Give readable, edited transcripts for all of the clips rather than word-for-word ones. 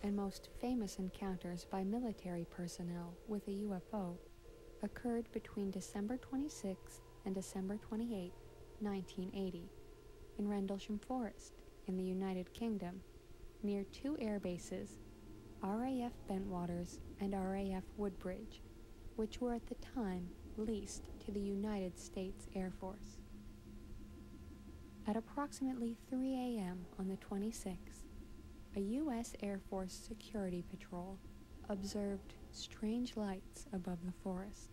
and most famous encounters by military personnel with a UFO occurred between December 26 and December 28, 1980, in Rendlesham Forest in the United Kingdom, near two air bases, RAF Bentwaters and RAF Woodbridge, which were at the time leased to the United States Air Force. At approximately 3 a.m. on the 26th, a U.S. Air Force security patrol observed strange lights above the forest.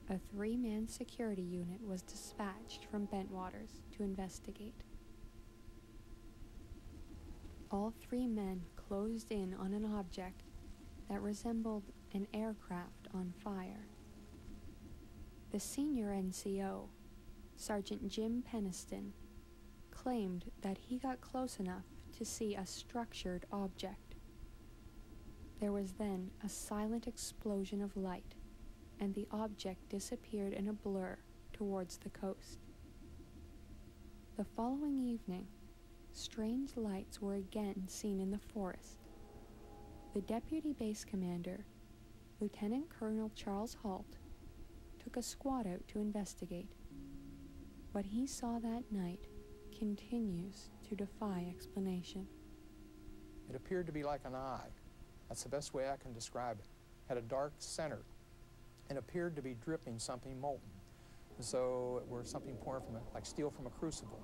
A three-man security unit was dispatched from Bentwaters to investigate. All three men closed in on an object that resembled an aircraft on fire. The senior NCO, Sergeant Jim Peniston, claimed that he got close enough to see a structured object. There was then a silent explosion of light, and the object disappeared in a blur towards the coast. The following evening, strange lights were again seen in the forest. The deputy base commander, Lieutenant Colonel Charles Halt, took a squad out to investigate. What he saw that night continues to defy explanation. It appeared to be like an eye. That's the best way I can describe it. Had a dark center and appeared to be dripping something molten, as though it were something pouring from like steel from a crucible.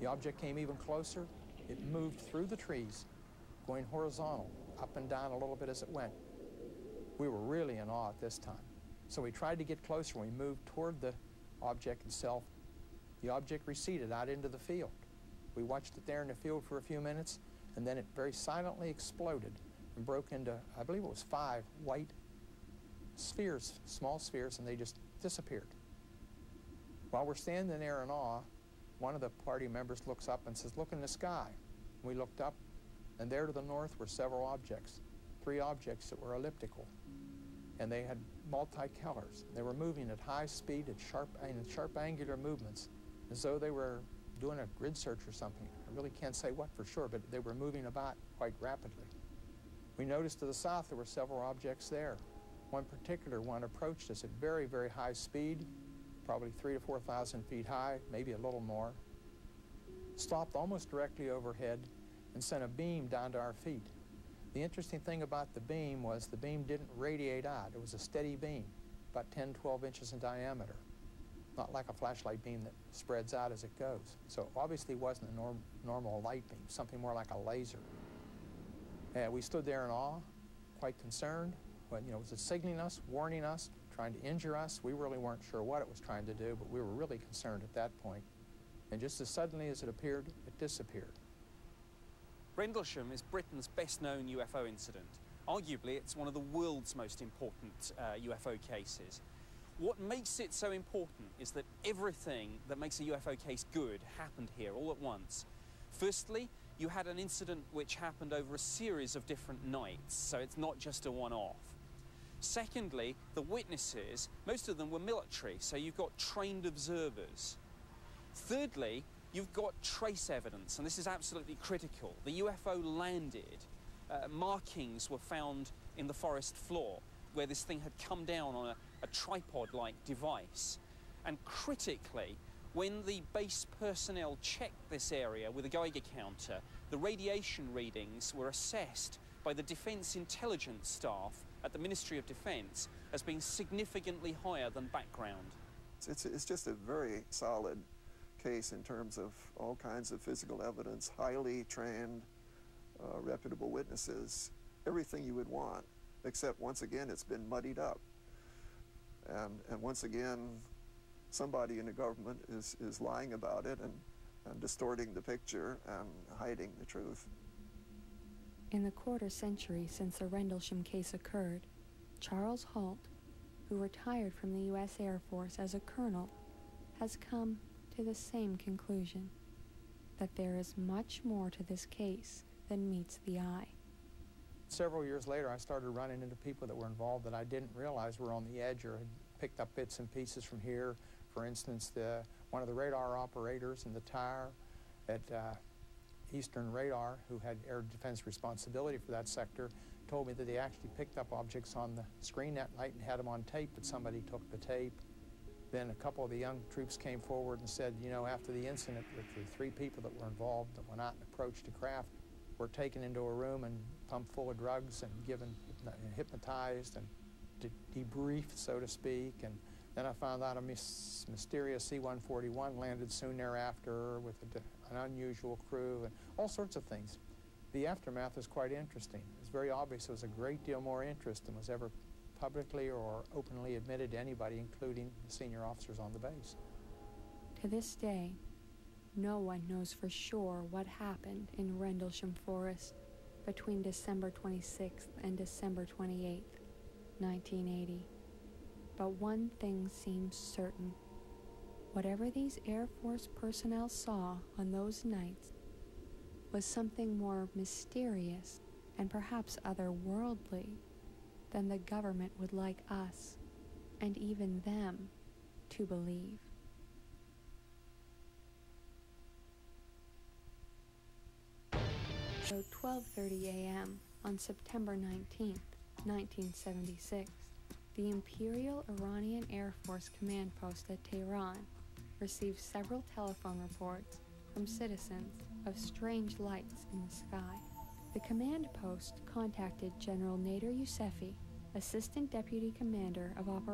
The object came even closer. It moved through the trees, going horizontal, up and down a little bit as it went. We were really in awe at this time. So we tried to get closer. We moved toward the object itself. The object receded out into the field. We watched it there in the field for a few minutes, and then it very silently exploded and broke into, I believe it was 5 white spheres, small spheres, and they just disappeared. While we're standing there in awe, one of the party members looks up and says, "Look in the sky." We looked up, and there to the north were several objects, 3 objects that were elliptical, and they had multi-colors. They were moving at high speed, at sharp angular movements, as though they were doing a grid search or something. I really can't say what for sure, but they were moving about quite rapidly. We noticed to the south there were several objects there. One particular one approached us at very, very high speed, probably 3,000 to 4,000 feet high, maybe a little more, stopped almost directly overhead and sent a beam down to our feet. The interesting thing about the beam was the beam didn't radiate out. It was a steady beam, about 10, 12 inches in diameter, not like a flashlight beam that spreads out as it goes. So it obviously wasn't a normal light beam, something more like a laser. And we stood there in awe, quite concerned. But, was it signaling us, warning us, trying to injure us? We really weren't sure what it was trying to do, but we were really concerned at that point. And just as suddenly as it appeared, it disappeared. Rendlesham is Britain's best-known UFO incident. Arguably, it's one of the world's most important UFO cases. What makes it so important is that everything that makes a UFO case good happened here all at once. Firstly, you had an incident which happened over a series of different nights, so it's not just a one-off. Secondly, the witnesses, most of them were military, so you've got trained observers. Thirdly, you've got trace evidence, and this is absolutely critical. The UFO landed. Markings were found in the forest floor where this thing had come down on a tripod-like device. And critically, when the base personnel checked this area with a Geiger counter, the radiation readings were assessed by the Defence Intelligence staff at the Ministry of Defence as being significantly higher than background. It's just a very solid case in terms of all kinds of physical evidence, highly trained, reputable witnesses, everything you would want, except once again it's been muddied up. And once again, somebody in the government is lying about it and distorting the picture and hiding the truth. In the quarter century since the Rendlesham case occurred, Charles Halt, who retired from the U.S. Air Force as a colonel, has come to the same conclusion, that there is much more to this case than meets the eye. Several years later, I started running into people that were involved that I didn't realize were on the edge or had picked up bits and pieces from here. For instance, one of the radar operators in the tower, Eastern Radar, who had air defense responsibility for that sector, told me that they actually picked up objects on the screen that night and had them on tape, but somebody took the tape. Then a couple of the young troops came forward and said, you know, after the incident, the 3 people that were involved that went out and approached the craft were taken into a room and pumped full of drugs and given, hypnotized and debriefed, so to speak. And then I found out a mysterious C-141 landed soon thereafter with an unusual crew and all sorts of things. The aftermath was quite interesting. It's very obvious there was a great deal more interest than was ever publicly or openly admitted to anybody, including the senior officers on the base. To this day, no one knows for sure what happened in Rendlesham Forest between December 26th and December 28th, 1980. But one thing seems certain. Whatever these Air Force personnel saw on those nights was something more mysterious and perhaps otherworldly than the government would like us, and even them, to believe. So 12:30 a.m. on September 19th, 1976, the Imperial Iranian Air Force command post at Tehran received several telephone reports from citizens of strange lights in the sky. The command post contacted General Nader Yousefi, Assistant Deputy Commander of Operations